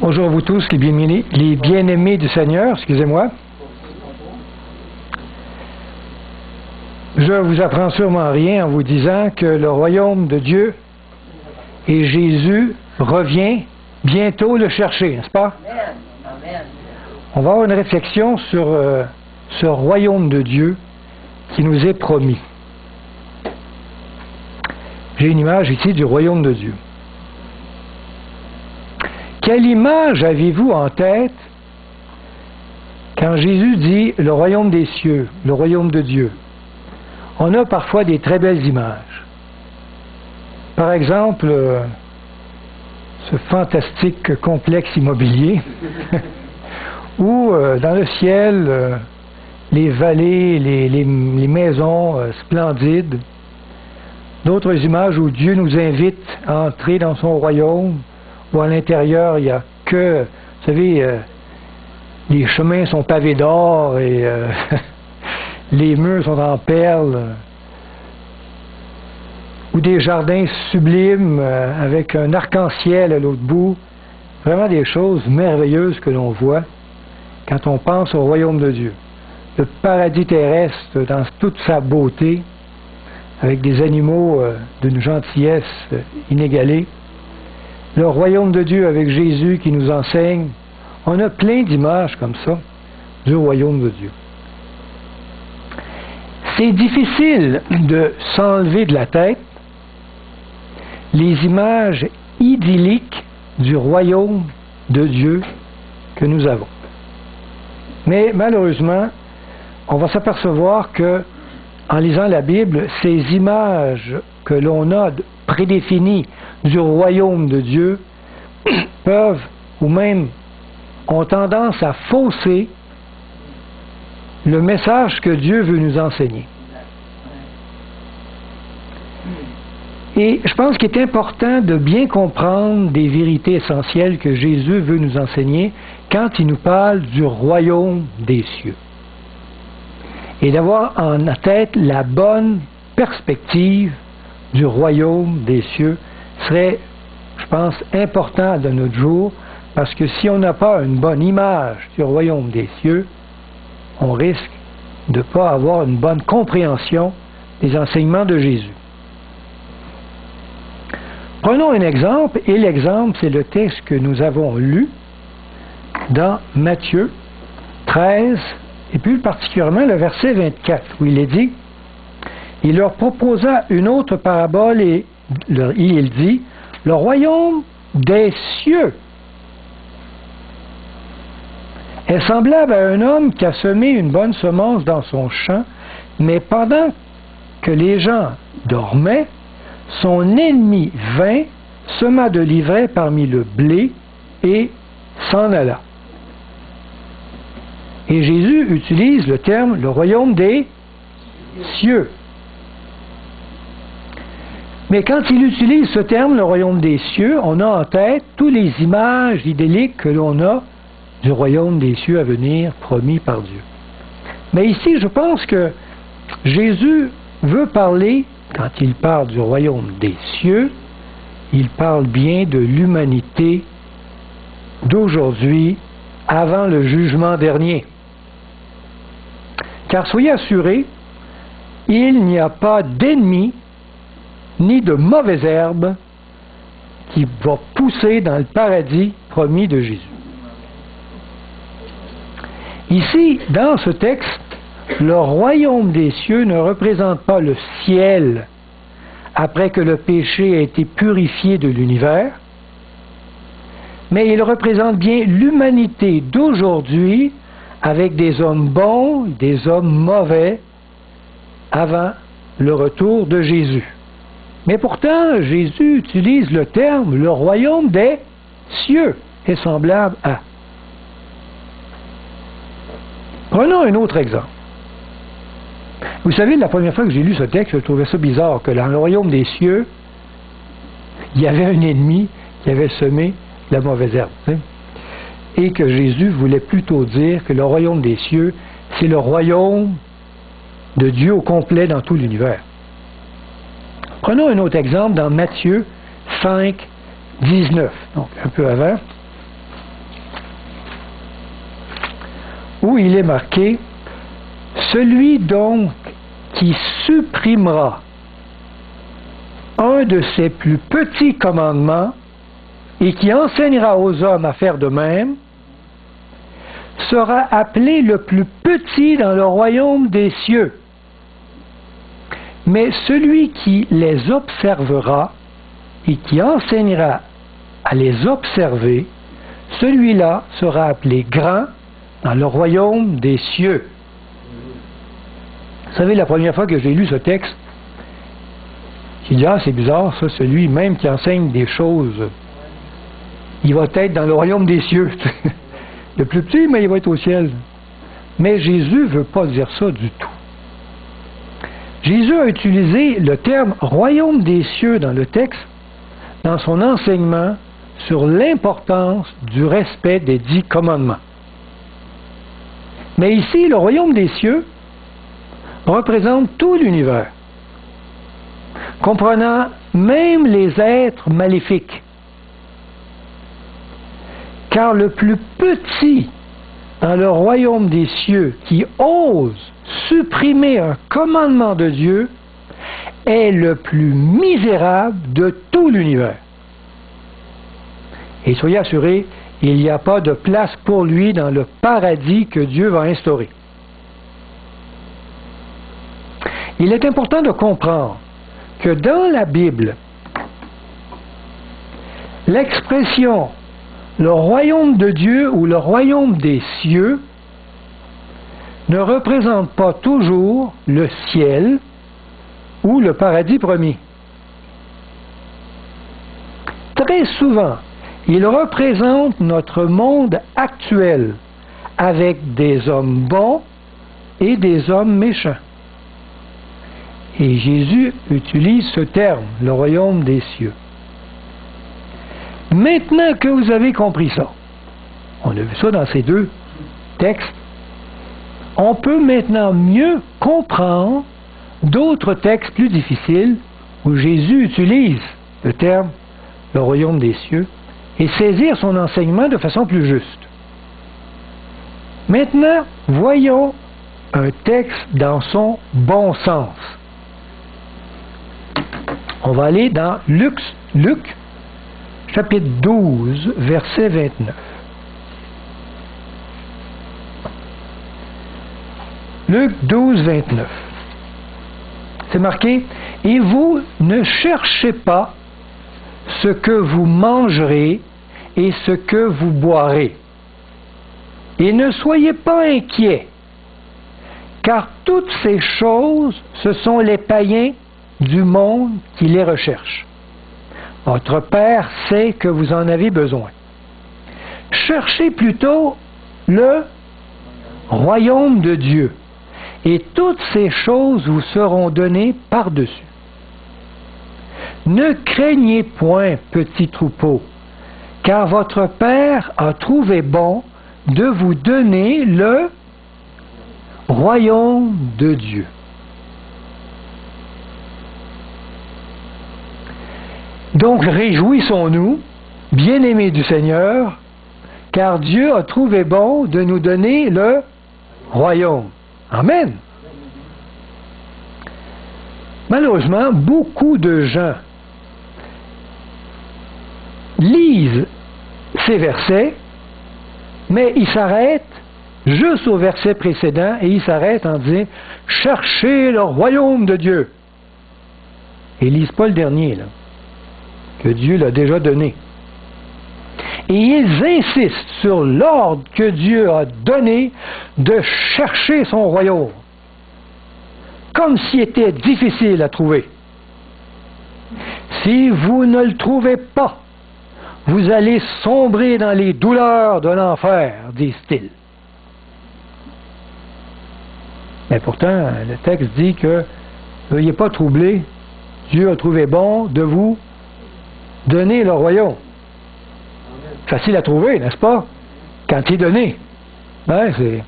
Bonjour à vous tous, les bien-aimés du Seigneur, excusez-moi. Je ne vous apprends sûrement rien en vous disant que le royaume de Dieu et Jésus revient bientôt le chercher, n'est-ce pas? On va avoir une réflexion sur ce royaume de Dieu qui nous est promis. J'ai une image ici du royaume de Dieu. Quelle image avez-vous en tête quand Jésus dit le royaume des cieux, le royaume de Dieu? On a parfois des très belles images. Par exemple, ce fantastique complexe immobilier où dans le ciel, les vallées, les maisons splendides. D'autres images où Dieu nous invite à entrer dans son royaume, où à l'intérieur, il n'y a que, vous savez, les chemins sont pavés d'or et les murs sont en perles, ou des jardins sublimes avec un arc-en-ciel à l'autre bout. Vraiment des choses merveilleuses que l'on voit quand on pense au royaume de Dieu. Le paradis terrestre dans toute sa beauté, avec des animaux d'une gentillesse inégalée. Le royaume de Dieu avec Jésus qui nous enseigne. On a plein d'images comme ça du royaume de Dieu. C'est difficile de s'enlever de la tête les images idylliques du royaume de Dieu que nous avons. Mais malheureusement, on va s'apercevoir que, en lisant la Bible, ces images que l'on a prédéfinies du royaume de Dieu peuvent, ou même ont tendance à fausser le message que Dieu veut nous enseigner. Et je pense qu'il est important de bien comprendre des vérités essentielles que Jésus veut nous enseigner quand il nous parle du royaume des cieux. Et d'avoir en tête la bonne perspective du royaume des cieux serait, je pense, important de notre jour, parce que si on n'a pas une bonne image du royaume des cieux, on risque de ne pas avoir une bonne compréhension des enseignements de Jésus. Prenons un exemple, et l'exemple, c'est le texte que nous avons lu dans Matthieu 13, et plus particulièrement le verset 24, où il est dit, « Il leur proposa une autre parabole, et il dit, « Le royaume des cieux est semblable à un homme qui a semé une bonne semence dans son champ, mais pendant que les gens dormaient, son ennemi vint, sema de l'ivraie parmi le blé et s'en alla. » Et Jésus utilise le terme « le royaume des cieux ». Mais quand il utilise ce terme, le royaume des cieux, on a en tête toutes les images idylliques que l'on a du royaume des cieux à venir promis par Dieu. Mais ici, je pense que Jésus veut parler, quand il parle du royaume des cieux, il parle bien de l'humanité d'aujourd'hui avant le jugement dernier. Car soyez assurés, il n'y a pas d'ennemi ni de mauvaise herbe qui va pousser dans le paradis promis de Jésus. Ici, dans ce texte, le royaume des cieux ne représente pas le ciel après que le péché a été purifié de l'univers, mais il représente bien l'humanité d'aujourd'hui avec des hommes bons, des hommes mauvais avant le retour de Jésus. Mais pourtant, Jésus utilise le terme « le royaume des cieux est semblable à ». Prenons un autre exemple. Vous savez, la première fois que j'ai lu ce texte, je trouvais ça bizarre que dans le royaume des cieux, il y avait un ennemi qui avait semé la mauvaise herbe. Et que Jésus voulait plutôt dire que le royaume des cieux, c'est le royaume de Dieu au complet dans tout l'univers. Prenons un autre exemple dans Matthieu 5, 19, donc un peu avant. où il est marqué « Celui donc qui supprimera un de ses plus petits commandements et qui enseignera aux hommes à faire de même, sera appelé le plus petit dans le royaume des cieux. Mais celui qui les observera et qui enseignera à les observer, celui-là sera appelé grand dans le royaume des cieux. » Vous savez, la première fois que j'ai lu ce texte, j'ai dit, ah, c'est bizarre, ça, celui même qui enseigne des choses, il va être dans le royaume des cieux. Le plus petit, mais il va être au ciel. Mais Jésus ne veut pas dire ça du tout. Jésus a utilisé le terme royaume des cieux dans le texte, dans son enseignement sur l'importance du respect des 10 commandements. Mais ici, le royaume des cieux représente tout l'univers, comprenant même les êtres maléfiques. Car le plus petit dans le royaume des cieux qui ose supprimer un commandement de Dieu est le plus misérable de tout l'univers. Et soyez assurés, il n'y a pas de place pour lui dans le paradis que Dieu va instaurer. Il est important de comprendre que dans la Bible, l'expression le royaume de Dieu ou le royaume des cieux ne représente pas toujours le ciel ou le paradis promis. Très souvent, il représente notre monde actuel avec des hommes bons et des hommes méchants. Et Jésus utilise ce terme, le royaume des cieux. Maintenant que vous avez compris ça, on a vu ça dans ces deux textes, on peut maintenant mieux comprendre d'autres textes plus difficiles où Jésus utilise le terme le royaume des cieux et saisir son enseignement de façon plus juste. Maintenant, voyons un texte dans son bon sens. On va aller dans Luc, chapitre 12, verset 29. Luc 12, 29. C'est marqué, « Et vous ne cherchez pas ce que vous mangerez et ce que vous boirez. Et ne soyez pas inquiets, car toutes ces choses, ce sont les païens du monde qui les recherchent. Votre Père sait que vous en avez besoin. Cherchez plutôt le royaume de Dieu, et toutes ces choses vous seront données par-dessus. Ne craignez point, petit troupeau, car votre Père a trouvé bon de vous donner le royaume de Dieu. » Donc réjouissons-nous, bien-aimés du Seigneur, car Dieu a trouvé bon de nous donner le royaume. Amen. Malheureusement, beaucoup de gens lisent ces versets, mais ils s'arrêtent juste au verset précédent et ils s'arrêtent en disant « Cherchez le royaume de Dieu ». Et ils ne lisent pas le dernier, là, que Dieu l'a déjà donné. Et ils insistent sur l'ordre que Dieu a donné de chercher son royaume, comme s'il était difficile à trouver. Si vous ne le trouvez pas, vous allez sombrer dans les douleurs de l'enfer, disent-ils. Mais pourtant, le texte dit que ne soyez pas troublés, Dieu a trouvé bon de vous donner le royaume. Facile à trouver, n'est-ce pas? Quand il est donné. Ben, c'est...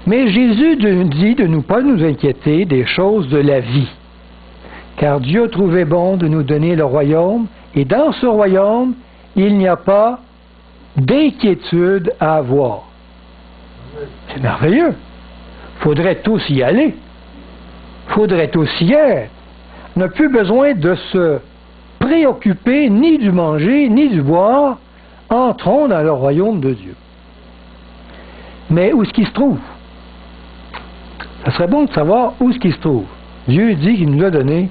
Mais Jésus dit de ne pas nous inquiéter des choses de la vie, car Dieu a trouvé bon de nous donner le royaume, et dans ce royaume, il n'y a pas d'inquiétude à avoir. C'est merveilleux. Faudrait tous y aller. Faudrait tous y être. On n'a plus besoin de se préoccuper ni du manger, ni du boire. Entrons dans le royaume de Dieu. Mais où est-ce qu'il se trouve? Ça serait bon de savoir où est-ce qu'il se trouve. Dieu dit qu'il nous l'a donné,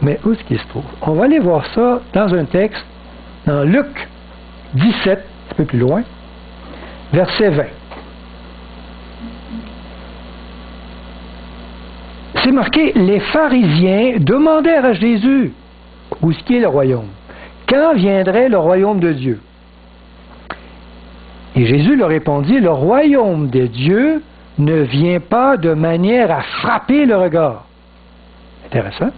mais où est-ce qu'il se trouve? On va aller voir ça dans un texte, dans Luc 17, un peu plus loin, verset 20. C'est marqué, les pharisiens demandèrent à Jésus, où est-ce qu'est le royaume? Quand viendrait le royaume de Dieu? Et Jésus leur répondit, le royaume de Dieu ne vient pas de manière à frapper le regard. Intéressant.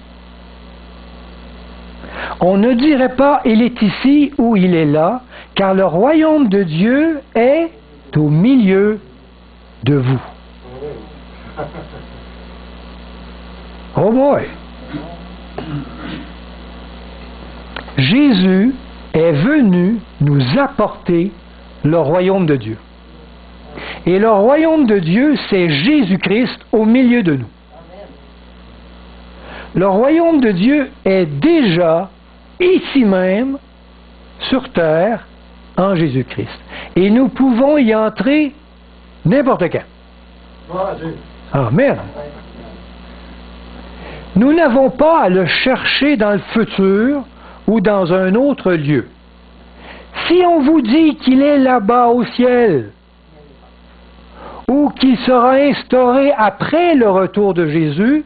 On ne dirait pas, il est ici ou il est là, car le royaume de Dieu est au milieu de vous. Oh boy! Jésus est venu nous apporter le royaume de Dieu. Et le royaume de Dieu, c'est Jésus-Christ au milieu de nous. Le royaume de Dieu est déjà ici même, sur terre, en Jésus-Christ. Et nous pouvons y entrer n'importe quand. Amen. Nous n'avons pas à le chercher dans le futur ou dans un autre lieu. Si on vous dit qu'il est là-bas au ciel, ou qu'il sera instauré après le retour de Jésus,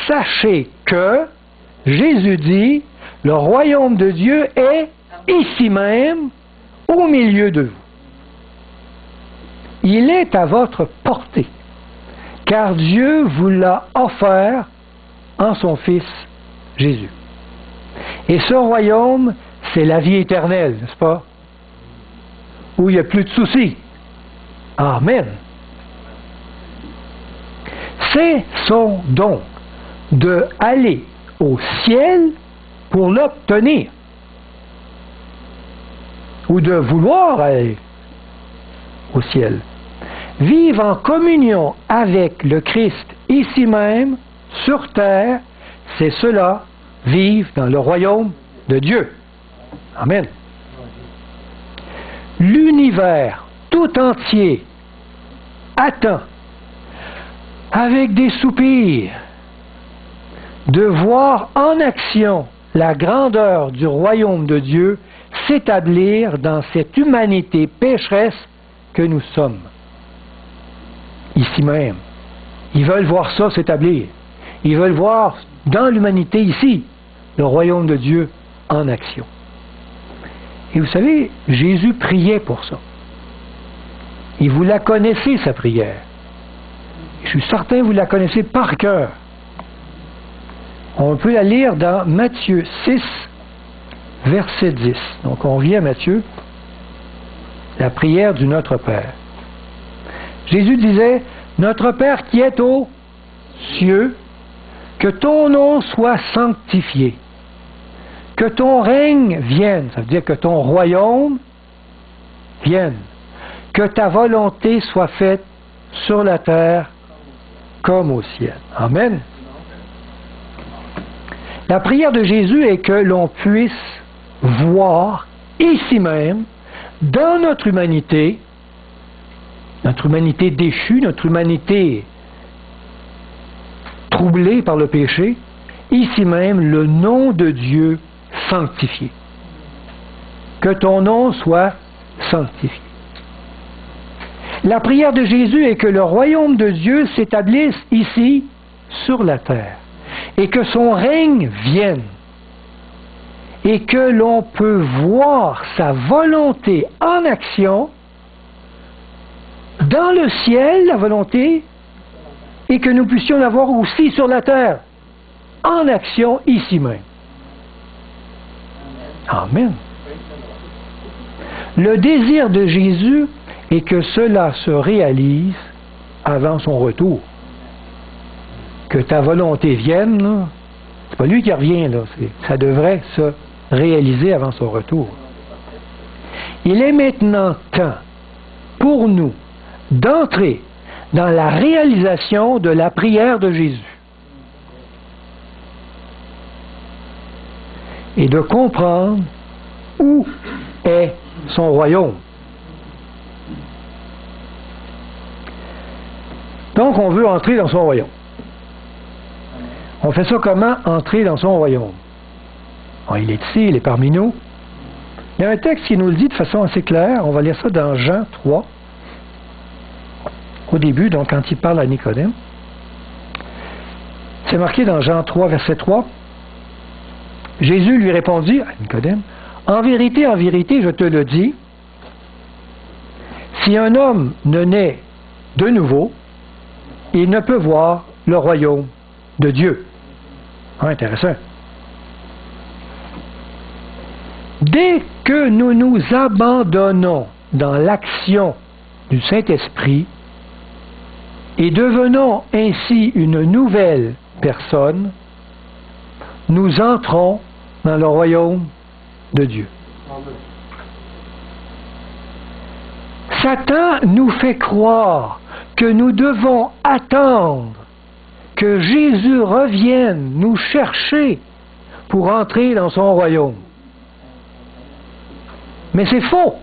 sachez que Jésus dit, le royaume de Dieu est ici même, au milieu de vous. Il est à votre portée, car Dieu vous l'a offert en son Fils Jésus. Et ce royaume, c'est la vie éternelle, n'est-ce pas? Où il n'y a plus de soucis. Amen. C'est son don d'aller au ciel pour l'obtenir. Ou de vouloir aller au ciel. Vivre en communion avec le Christ ici même, sur terre, c'est cela, vivre dans le royaume de Dieu. Amen. L'univers tout entier attend, avec des soupirs, de voir en action la grandeur du royaume de Dieu s'établir dans cette humanité pécheresse que nous sommes. Ici même. Ils veulent voir ça s'établir. Ils veulent voir dans l'humanité ici le royaume de Dieu en action. Et vous savez, Jésus priait pour ça. Et vous la connaissez, sa prière. Je suis certain que vous la connaissez par cœur. On peut la lire dans Matthieu 6, verset 10. Donc on revient à Matthieu, la prière du Notre Père. Jésus disait, « Notre Père qui est aux cieux, que ton nom soit sanctifié, que ton règne vienne. » Ça veut dire que ton royaume vienne. Que ta volonté soit faite sur la terre comme au ciel. Amen. La prière de Jésus est que l'on puisse voir ici même, dans notre humanité déchue, notre humanité troublée par le péché, ici même le nom de Dieu sanctifié. Que ton nom soit sanctifié. La prière de Jésus est que le royaume de Dieu s'établisse ici, sur la terre, et que son règne vienne, et que l'on peut voir sa volonté en action dans le ciel, la volonté, et que nous puissions la voir aussi sur la terre, en action ici même. Amen. Le désir de Jésus est que cela se réalise avant son retour. Que ta volonté vienne, là, c'est pas lui qui revient, là, ça devrait se réaliser avant son retour. Il est maintenant temps pour nous, d'entrer dans la réalisation de la prière de Jésus et de comprendre où est son royaume. Donc, on veut entrer dans son royaume. On fait ça comment? Entrer dans son royaume. Bon, il est ici, il est parmi nous. Il y a un texte qui nous le dit de façon assez claire. On va lire ça dans Jean 3. Au début, donc, quand il parle à Nicodème. C'est marqué dans Jean 3, verset 3. Jésus lui répondit à Nicodème, « En vérité, je te le dis, si un homme ne naît de nouveau, il ne peut voir le royaume de Dieu. » Intéressant. Dès que nous nous abandonnons dans l'action du Saint-Esprit et devenons ainsi une nouvelle personne, nous entrons dans le royaume de Dieu. Satan nous fait croire que nous devons attendre que Jésus revienne nous chercher pour entrer dans son royaume. Mais c'est faux.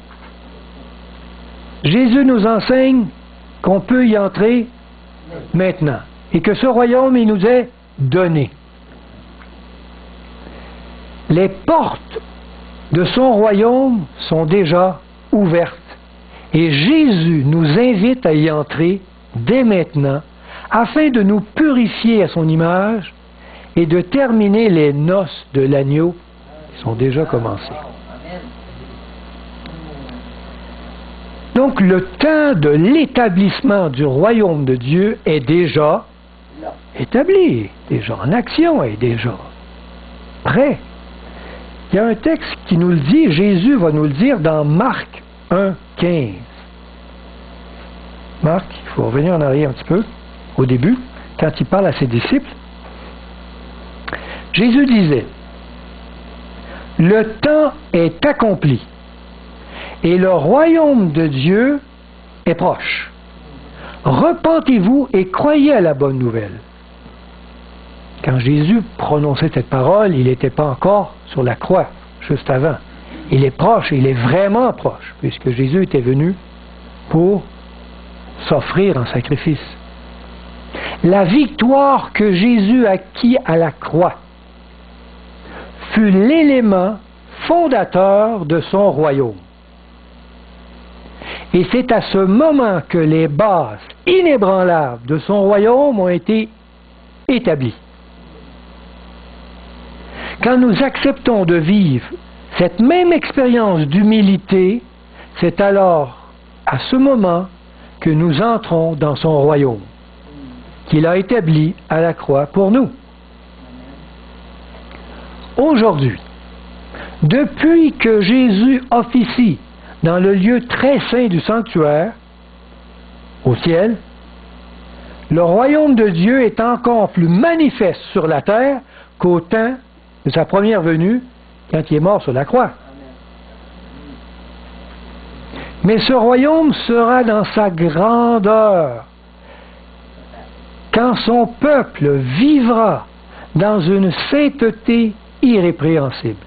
Jésus nous enseigne qu'on peut y entrer maintenant et que ce royaume, il nous est donné. Les portes de son royaume sont déjà ouvertes et Jésus nous invite à y entrer dès maintenant afin de nous purifier à son image et de terminer les noces de l'agneau qui sont déjà commencées. Donc le temps de l'établissement du royaume de Dieu est déjà établi, déjà en action, est déjà prêt. Il y a un texte qui nous le dit, Jésus va nous le dire dans Marc 1, 15. Marc, il faut revenir en arrière un petit peu, au début, quand il parle à ses disciples. Jésus disait, « Le temps est accompli et le royaume de Dieu est proche. Repentez-vous et croyez à la bonne nouvelle. » Quand Jésus prononçait cette parole, il n'était pas encore sur la croix, juste avant. Il est proche, il est vraiment proche, puisque Jésus était venu pour s'offrir en sacrifice. La victoire que Jésus acquit à la croix fut l'élément fondateur de son royaume. Et c'est à ce moment que les bases inébranlables de son royaume ont été établies. Quand nous acceptons de vivre cette même expérience d'humilité, c'est alors, à ce moment, que nous entrons dans son royaume, qu'il a établi à la croix pour nous. Aujourd'hui, depuis que Jésus officie dans le lieu très saint du sanctuaire, au ciel, le royaume de Dieu est encore plus manifeste sur la terre qu'au temps de sa première venue, quand il est mort sur la croix. Mais ce royaume sera dans sa grandeur quand son peuple vivra dans une sainteté irrépréhensible,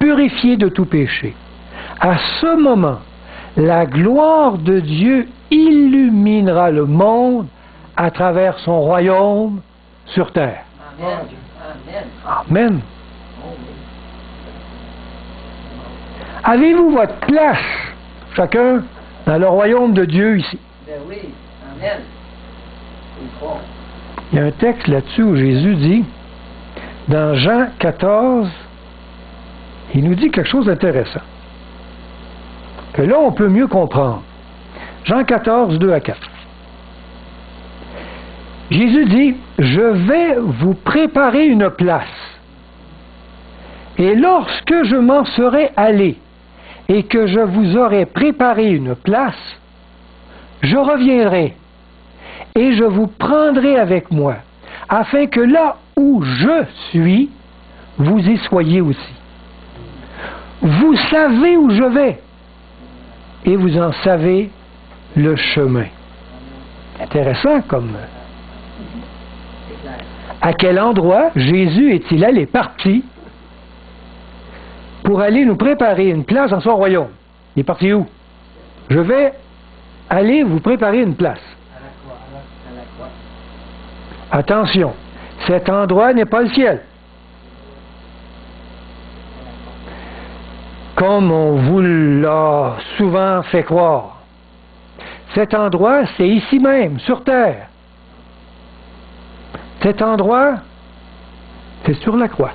purifié de tout péché. À ce moment, la gloire de Dieu illuminera le monde à travers son royaume sur terre. Amen. Amen. Avez-vous votre place, chacun, dans le royaume de Dieu ici? Ben oui. Amen. Il y a un texte là-dessus où Jésus dit, dans Jean 14, il nous dit quelque chose d'intéressant, que là on peut mieux comprendre. Jean 14, 2 à 4. Jésus dit, « Je vais vous préparer une place, et lorsque je m'en serai allé, et que je vous aurai préparé une place, je reviendrai, et je vous prendrai avec moi, afin que là où je suis, vous y soyez aussi. Vous savez où je vais, et vous en savez le chemin. Intéressant comme... À quel endroit Jésus est-il allé parti pour aller nous préparer une place dans son royaume? Il est parti où? Je vais aller vous préparer une place. Attention, cet endroit n'est pas le ciel. Comme on vous l'a souvent fait croire. Cet endroit, c'est ici même, sur terre. Cet endroit, c'est sur la croix.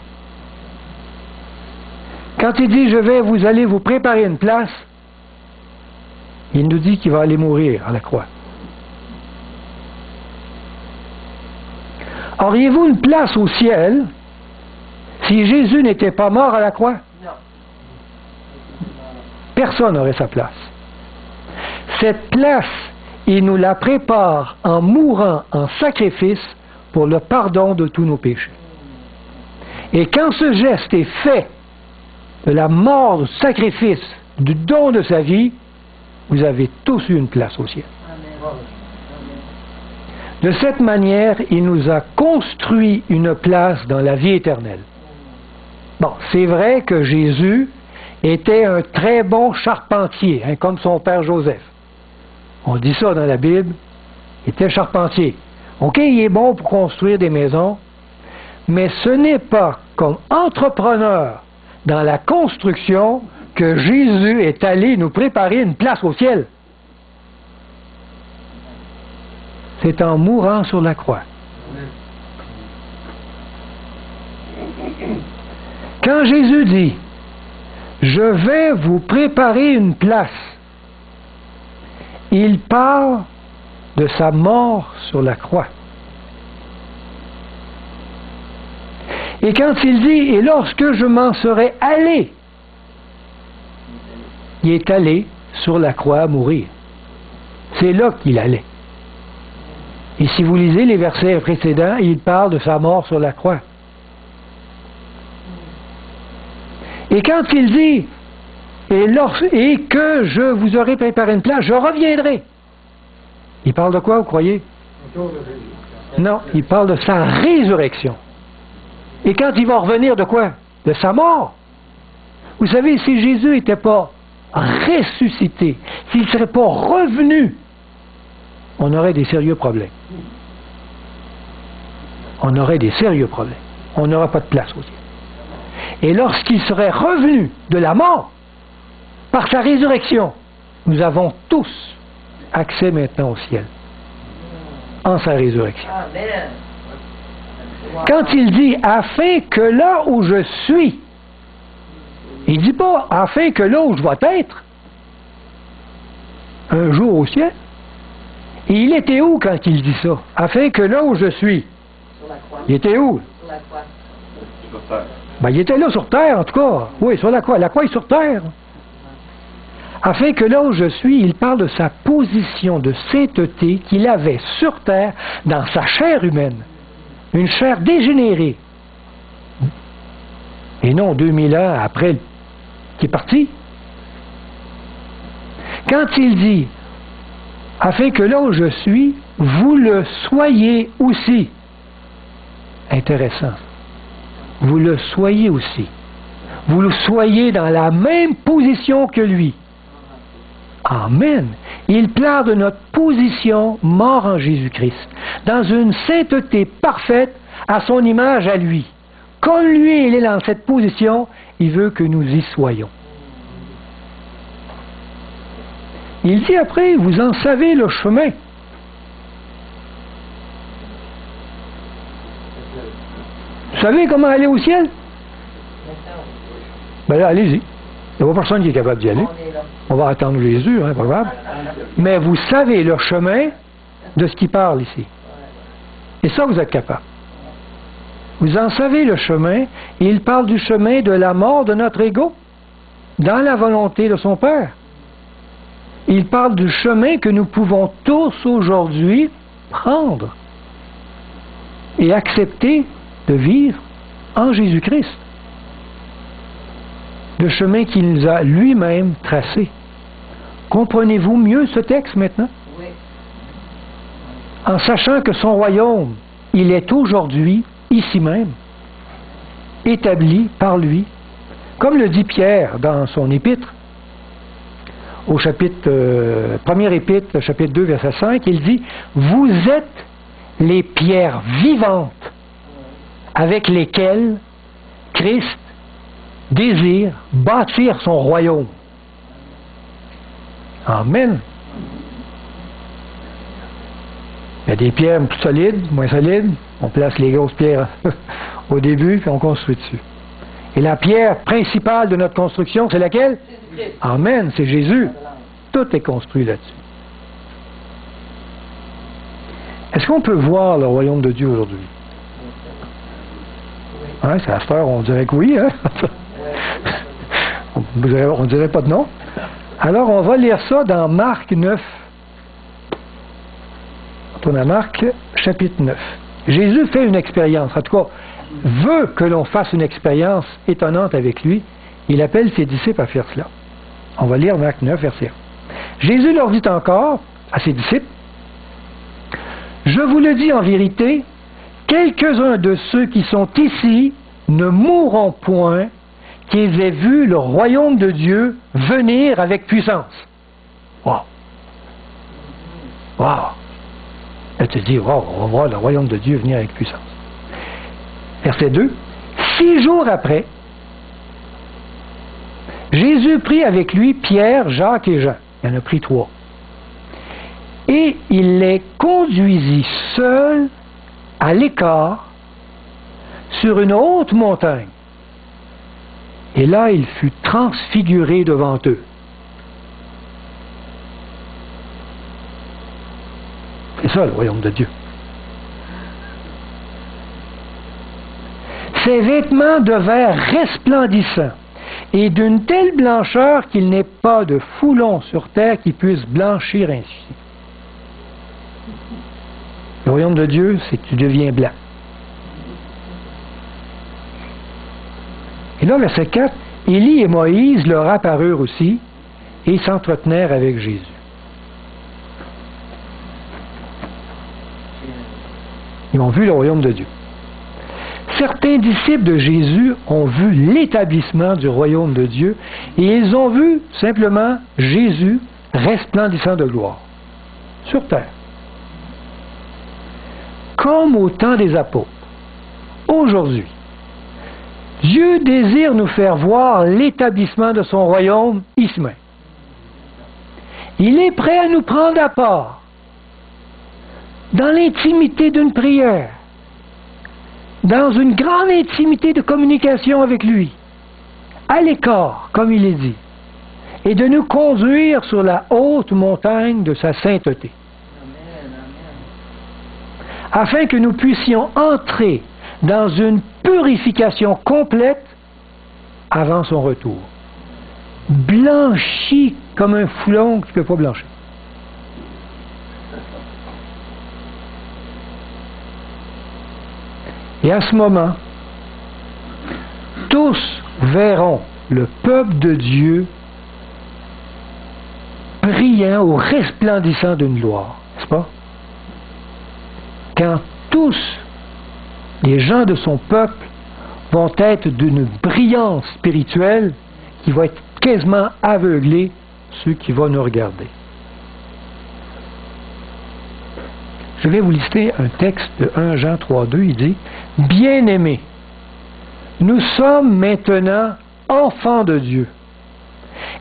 Quand il dit « je vais vous aller vous préparer une place », il nous dit qu'il va aller mourir à la croix. Auriez-vous une place au ciel si Jésus n'était pas mort à la croix? Non. Personne n'aurait sa place. Cette place, il nous la prépare en mourant en sacrifice pour le pardon de tous nos péchés. Et quand ce geste est fait, de la mort, du sacrifice, du don de sa vie, vous avez tous eu une place au ciel. De cette manière, il nous a construit une place dans la vie éternelle. Bon, c'est vrai que Jésus était un très bon charpentier, hein, comme son père Joseph. On dit ça dans la Bible, il était charpentier. OK, il est bon pour construire des maisons, mais ce n'est pas comme entrepreneur dans la construction que Jésus est allé nous préparer une place au ciel. C'est en mourant sur la croix. Quand Jésus dit « Je vais vous préparer une place », il parle de sa mort sur la croix. Et quand il dit « Et lorsque je m'en serai allé », il est allé sur la croix à mourir. C'est là qu'il allait. Et si vous lisez les versets précédents, il parle de sa mort sur la croix. Et quand il dit et que je vous aurai préparé une place, je reviendrai. Il parle de quoi, vous croyez? Non, il parle de sa résurrection. Et quand il va revenir de quoi? De sa mort. Vous savez, si Jésus n'était pas ressuscité, s'il ne serait pas revenu, on aurait des sérieux problèmes. On aurait des sérieux problèmes. On n'aurait pas de place au ciel. Et lorsqu'il serait revenu de la mort, par sa résurrection, nous avons tous accès maintenant au ciel. En sa résurrection. Quand il dit « afin que là où je suis », il ne dit pas « afin que là où je vais être » un jour au ciel. Et il était où quand il dit ça? Afin que là où je suis. Sur la croix. Il était où? Sur la croix. Sur terre. Ben, il était là sur terre, en tout cas. Oui, sur la croix. La croix est sur terre. Afin que là où je suis, il parle de sa position de sainteté qu'il avait sur terre dans sa chair humaine. Une chair dégénérée. Et non 2000 ans après qu'il est parti. Quand il dit afin que là où je suis, vous le soyez aussi. Intéressant. Vous le soyez aussi. Vous le soyez dans la même position que lui. Amen. Il parle de notre position mort en Jésus-Christ, dans une sainteté parfaite à son image à lui. Comme lui, il est dans cette position, il veut que nous y soyons. Il dit après, vous en savez le chemin. Vous savez comment aller au ciel? Ben là, allez-y. Il n'y a pas personne qui est capable d'y aller. On va attendre Jésus, hein, pas grave. Mais vous savez le chemin de ce qu'il parle ici. Et ça, vous êtes capable. Vous en savez le chemin, et il parle du chemin de la mort de notre ego, dans la volonté de son Père. Il parle du chemin que nous pouvons tous aujourd'hui prendre et accepter de vivre en Jésus-Christ. Le chemin qu'il nous a lui-même tracé Comprenez-vous mieux ce texte maintenant? Oui. En sachant que son royaume, il est aujourd'hui, ici même, établi par lui, comme le dit Pierre dans son épître, au chapitre, première épître, chapitre 2, verset 5, il dit « Vous êtes les pierres vivantes avec lesquelles Christ désire bâtir son royaume. » Amen. Il y a des pierres plus solides, moins solides. On place les grosses pierres au début, puis on construit dessus. Et la pierre principale de notre construction, c'est laquelle? Amen, c'est Jésus. Tout est construit là-dessus. Est-ce qu'on peut voir le royaume de Dieu aujourd'hui? Hein, c'est à cette heure, on dirait que oui. Hein? On dirait pas de non. Alors, on va lire ça dans Marc 9. On tourne à Marc, chapitre 9. Jésus fait une expérience, en tout cas, veut que l'on fasse une expérience étonnante avec lui. Il appelle ses disciples à faire cela. On va lire Marc 9, verset 1. Jésus leur dit encore à ses disciples, « Je vous le dis en vérité, quelques-uns de ceux qui sont ici ne mourront point qu'ils aient vu le royaume de Dieu venir avec puissance. » Wow! Wow! Elle te dit, wow, on va voir le royaume de Dieu venir avec puissance. Verset 2. 6 jours après, Jésus prit avec lui Pierre, Jacques et Jean. Il en a pris 3. Et il les conduisit seuls à l'écart sur une haute montagne. Et là, il fut transfiguré devant eux. C'est ça le royaume de Dieu. Ses vêtements devinrent resplendissants et d'une telle blancheur qu'il n'est pas de foulon sur terre qui puisse blanchir ainsi. Le royaume de Dieu, c'est que tu deviens blanc. Et là, verset 4, Élie et Moïse leur apparurent aussi et s'entretenèrent avec Jésus. Ils ont vu le royaume de Dieu. Certains disciples de Jésus ont vu l'établissement du royaume de Dieu et ils ont vu simplement Jésus resplendissant de gloire sur terre. Comme au temps des apôtres. Aujourd'hui, Dieu désire nous faire voir l'établissement de son royaume ici même. Il est prêt à nous prendre à part dans l'intimité d'une prière, dans une grande intimité de communication avec lui, à l'écart, comme il est dit, et de nous conduire sur la haute montagne de sa sainteté, afin que nous puissions entrer dans une purification complète avant son retour, blanchi comme un foulon qui ne peut pas blanchir. Et à ce moment, tous verront le peuple de Dieu brillant ou resplendissant d'une gloire, n'est-ce pas? Quand tous les gens de son peuple vont être d'une brillance spirituelle qui va être quasiment aveugler ceux qui vont nous regarder. Je vais vous lister un texte de 1 Jean 3,2, il dit « Bien-aimés, nous sommes maintenant enfants de Dieu,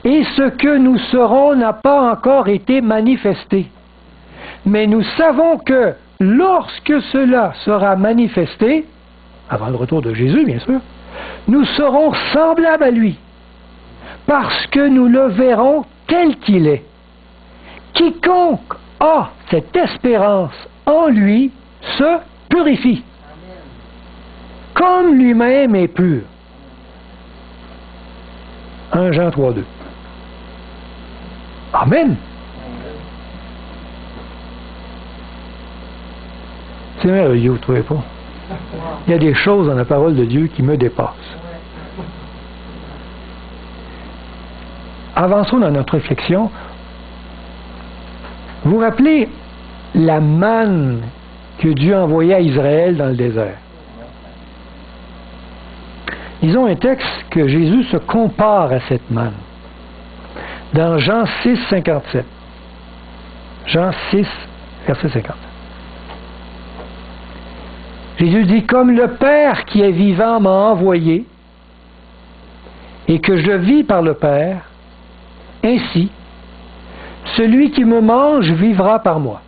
et ce que nous serons n'a pas encore été manifesté. Mais nous savons que lorsque cela sera manifesté, avant le retour de Jésus bien sûr, nous serons semblables à lui, parce que nous le verrons tel qu'il est. Quiconque a cette espérance en lui se purifie, comme lui-même est pur. 1 Jean 3,2. Amen. C'est merveilleux, vous ne trouvez pas? Il y a des choses dans la parole de Dieu qui me dépassent. Avançons dans notre réflexion. Vous vous rappelez la manne que Dieu envoyait à Israël dans le désert? Ils ont un texte que Jésus se compare à cette manne. Dans Jean 6, 57. Jean 6, verset 50. Jésus dit, comme le Père qui est vivant m'a envoyé, et que je vis par le Père, ainsi, celui qui me mange vivra par moi.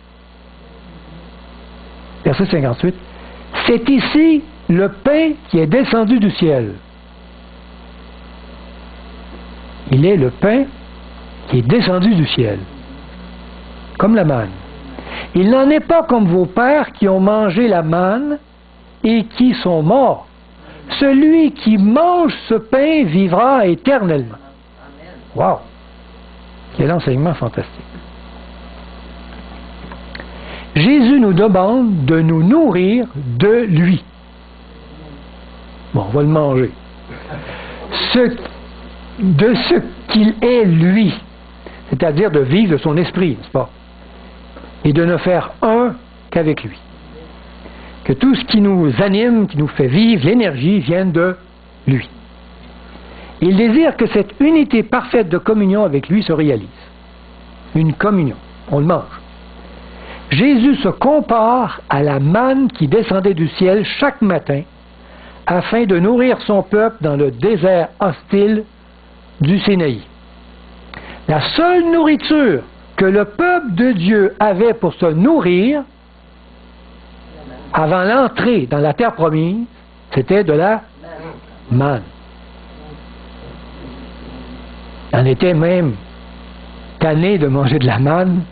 Verset 58. C'est ici le pain qui est descendu du ciel. Il est le pain qui est descendu du ciel, comme la manne. Il n'en est pas comme vos pères qui ont mangé la manne et qui sont morts. Celui qui mange ce pain vivra éternellement. Wow! Quel enseignement fantastique. Jésus nous demande de nous nourrir de lui. Bon, on va le manger. De ce qu'il est lui, c'est-à-dire de vivre de son esprit, n'est-ce pas? Et de ne faire un qu'avec lui. Que tout ce qui nous anime, qui nous fait vivre, l'énergie, vienne de lui. Il désire que cette unité parfaite de communion avec lui se réalise. Une communion. On le mange. Jésus se compare à la manne qui descendait du ciel chaque matin afin de nourrir son peuple dans le désert hostile du Sinaï. La seule nourriture que le peuple de Dieu avait pour se nourrir avant l'entrée dans la terre promise, c'était de la manne. Il en était même tanné de manger de la manne,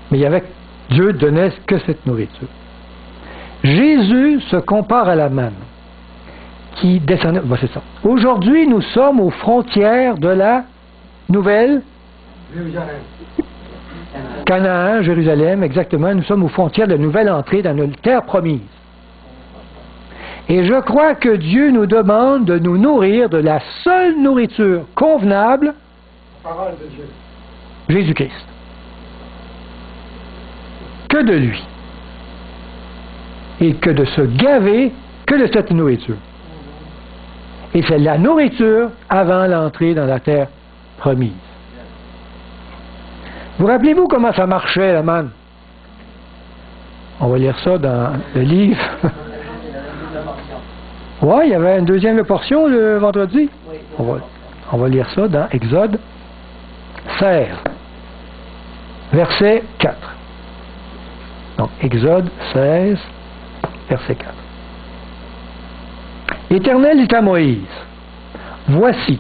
mais Dieu donnait que cette nourriture. Jésus se compare à la manne qui descendait. Ben, c'est ça. Aujourd'hui, nous sommes aux frontières de la nouvelle Canaan, Jérusalem, exactement. Nous sommes aux frontières de la nouvelle entrée dans notre terre promise. Et je crois que Dieu nous demande de nous nourrir de la seule nourriture convenable, parole de Dieu, Jésus-Christ. Que de lui. Et que de se gaver que de cette nourriture. Et c'est la nourriture avant l'entrée dans la terre promise. Vous rappelez-vous comment ça marchait, la manne? On va lire ça dans le livre. Oui, il y avait une deuxième portion le vendredi. On va lire ça dans Exode 16, verset 4. Donc, Exode 16, verset 4. L'Éternel dit à Moïse, « Voici,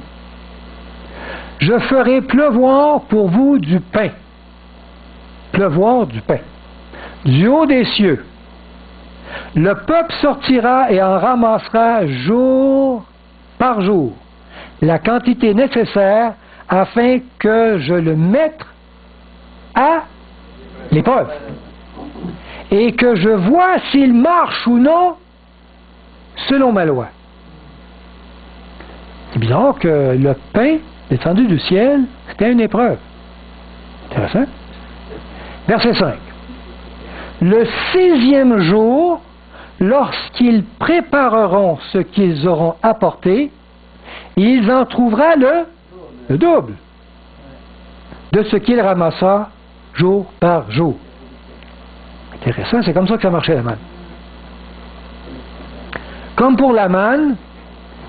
je ferai pleuvoir pour vous du pain. » Pleuvoir du pain. Du haut des cieux. Le peuple sortira et en ramassera jour par jour la quantité nécessaire afin que je le mette à l'épreuve. Et que je vois s'il marche ou non selon ma loi. C'est bizarre que le pain descendu du ciel, c'était une épreuve. Intéressant. Verset 5. Le 6e jour, lorsqu'ils prépareront ce qu'ils auront apporté, ils en trouveront le double de ce qu'ils ramassaient jour par jour. Intéressant, c'est comme ça que ça marchait la manne. Comme pour la manne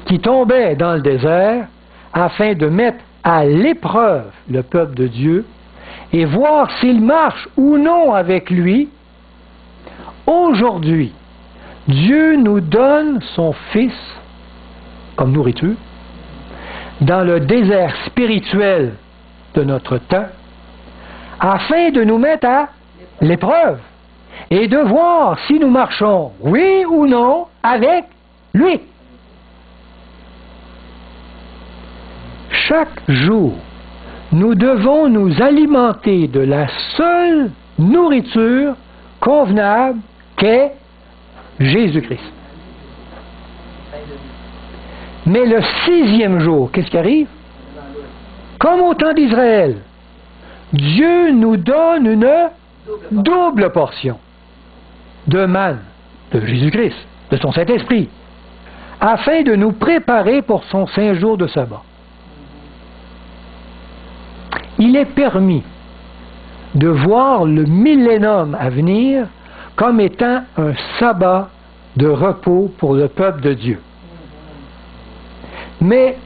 qui tombait dans le désert afin de mettre à l'épreuve le peuple de Dieu et voir s'il marche ou non avec lui, aujourd'hui, Dieu nous donne son Fils comme nourriture dans le désert spirituel de notre temps afin de nous mettre à l'épreuve et de voir si nous marchons, oui ou non, avec lui. Chaque jour, nous devons nous alimenter de la seule nourriture convenable qu'est Jésus-Christ. Mais le 6e jour, qu'est-ce qui arrive? Comme au temps d'Israël, Dieu nous donne une double portion de manne de Jésus-Christ, de son Saint-Esprit, afin de nous préparer pour son saint jour de sabbat. Il est permis de voir le millénium à venir comme étant un sabbat de repos pour le peuple de Dieu. Mais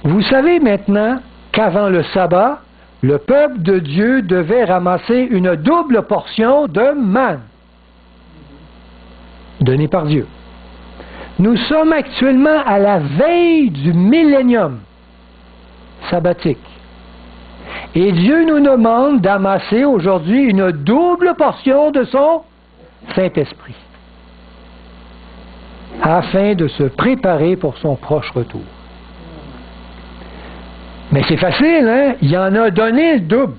vous savez maintenant qu'avant le sabbat, le peuple de Dieu devait ramasser une double portion de manne donnée par Dieu. Nous sommes actuellement à la veille du millénium sabbatique. Et Dieu nous demande d'amasser aujourd'hui une double portion de son Saint-Esprit, afin de se préparer pour son proche retour. Mais c'est facile, hein? Il en a donné le double.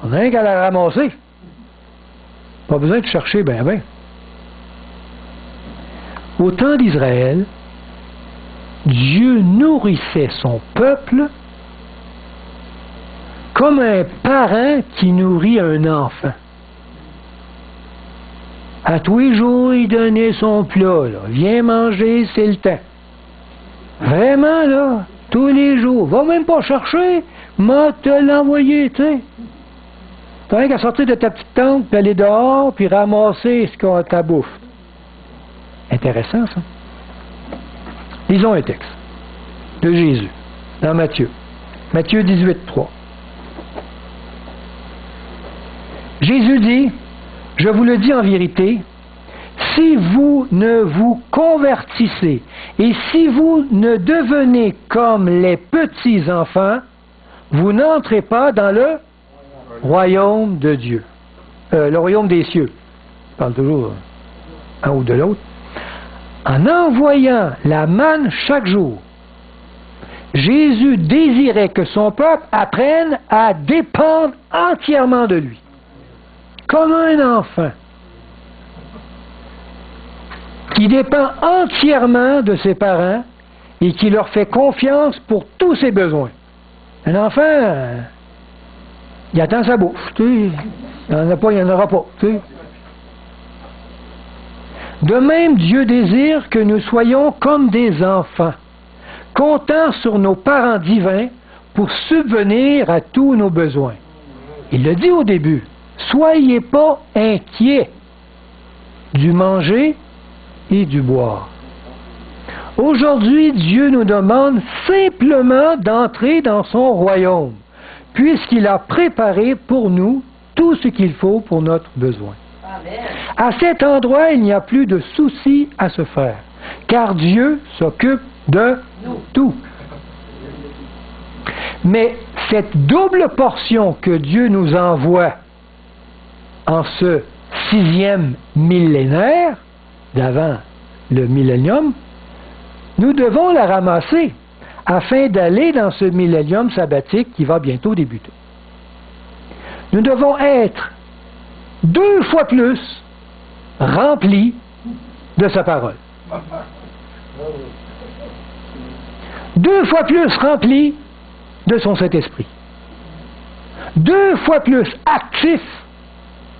On n'a rien qu'à la ramasser. Pas besoin de chercher ben. Au temps d'Israël, Dieu nourrissait son peuple comme un parent qui nourrit un enfant. À tous les jours, il donnait son plat. Là. Viens manger, c'est le temps. Vraiment, là, tous les jours. Va même pas chercher, m'a te l'envoyer, tu sais. T'as rien qu'à sortir de ta petite tente, puis aller dehors, puis ramasser ce qu'on t'a bouffe. Intéressant, ça. Lisons un texte de Jésus, dans Matthieu. Matthieu 18, 3. Jésus dit, je vous le dis en vérité, si vous ne vous convertissez et si vous ne devenez comme les petits enfants, vous n'entrez pas dans le royaume de Dieu. Le royaume des cieux. Je parle toujours un ou de l'autre. En envoyant la manne chaque jour, Jésus désirait que son peuple apprenne à dépendre entièrement de lui. Comme un enfant qui dépend entièrement de ses parents et qui leur fait confiance pour tous ses besoins. Un enfant, il attend sa bouffe, tu sais. Il n'y en a pas, il n'y en aura pas, tu sais. De même, Dieu désire que nous soyons comme des enfants, comptant sur nos parents divins pour subvenir à tous nos besoins. Il le dit au début. Soyez pas inquiets du manger et du boire. Aujourd'hui, Dieu nous demande simplement d'entrer dans son royaume, puisqu'il a préparé pour nous tout ce qu'il faut pour notre besoin. Amen. À cet endroit, il n'y a plus de soucis à se faire, car Dieu s'occupe de tout. Mais cette double portion que Dieu nous envoie en ce 6e millénaire, d'avant le millénium, nous devons la ramasser afin d'aller dans ce millénium sabbatique qui va bientôt débuter. Nous devons être 2 fois plus remplis de sa parole. 2 fois plus remplis de son Saint-Esprit. 2 fois plus actifs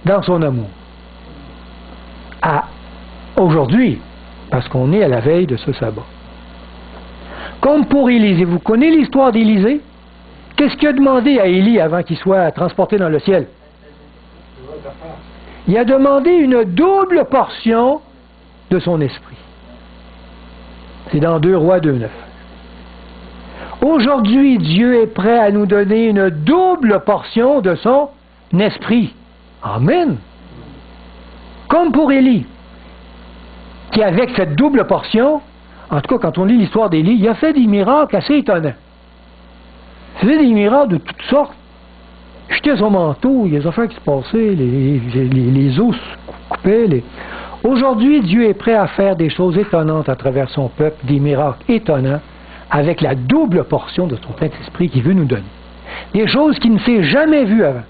dans son amour. Aujourd'hui, parce qu'on est à la veille de ce sabbat. Comme pour Élisée. Vous connaissez l'histoire d'Élisée? Qu'est-ce qu'il a demandé à Élie avant qu'il soit transporté dans le ciel? Il a demandé une double portion de son esprit. C'est dans 2 Rois 2,9. Aujourd'hui, Dieu est prêt à nous donner une double portion de son esprit. Amen. Comme pour Élie, qui avec cette double portion, en tout cas quand on lit l'histoire d'Élie, il a fait des miracles assez étonnants. Il faisait des miracles de toutes sortes. Il jetait son manteau, il y a des affaires qui se passaient, les os se coupaient. Aujourd'hui, Dieu est prêt à faire des choses étonnantes à travers son peuple, des miracles étonnants, avec la double portion de son Saint-Esprit qu'il veut nous donner. Des choses qu'il ne s'est jamais vues avant.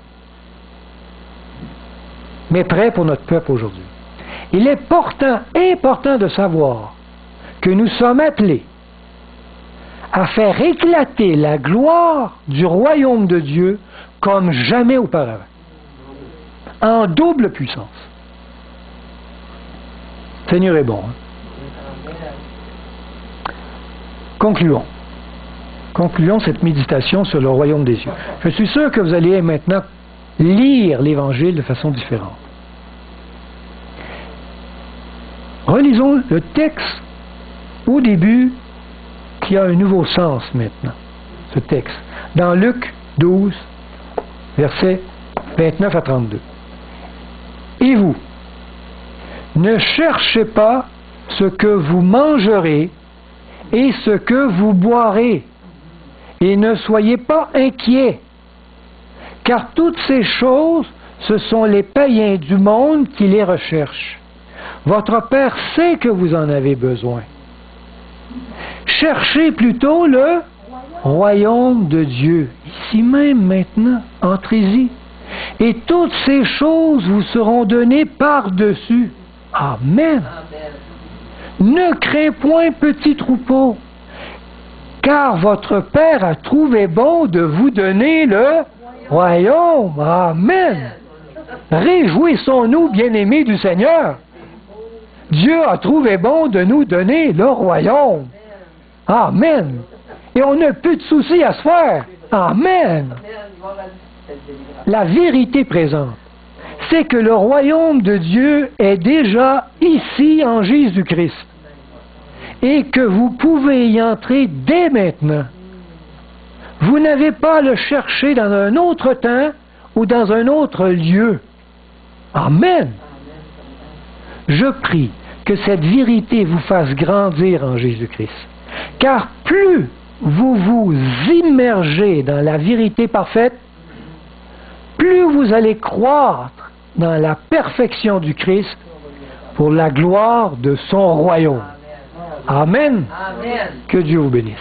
Mais prêt pour notre peuple aujourd'hui. Il est important de savoir que nous sommes appelés à faire éclater la gloire du royaume de Dieu comme jamais auparavant. en double puissance. Le Seigneur est bon. Concluons. Concluons cette méditation sur le royaume des cieux. Je suis sûr que vous allez maintenant lire l'Évangile de façon différente. Relisons le texte au début qui a un nouveau sens maintenant, ce texte. Dans Luc 12, versets 29 à 32. Et vous, ne cherchez pas ce que vous mangerez et ce que vous boirez, et ne soyez pas inquiets, car toutes ces choses, ce sont les païens du monde qui les recherchent. Votre Père sait que vous en avez besoin. Cherchez plutôt le royaume de Dieu, ici même maintenant, entrez-y. Et toutes ces choses vous seront données par-dessus. Amen. Ne crains point, petit troupeau, car votre Père a trouvé bon de vous donner le royaume. Amen. Réjouissons-nous, bien-aimés du Seigneur. Dieu a trouvé bon de nous donner le royaume. Amen. Et on n'a plus de soucis à se faire. Amen. La vérité présente, c'est que le royaume de Dieu est déjà ici en Jésus-Christ et que vous pouvez y entrer dès maintenant. Vous n'avez pas à le chercher dans un autre temps ou dans un autre lieu. Amen. Je prie que cette vérité vous fasse grandir en Jésus-Christ. Car plus vous vous immergez dans la vérité parfaite, plus vous allez croître dans la perfection du Christ pour la gloire de son royaume. Amen. Que Dieu vous bénisse.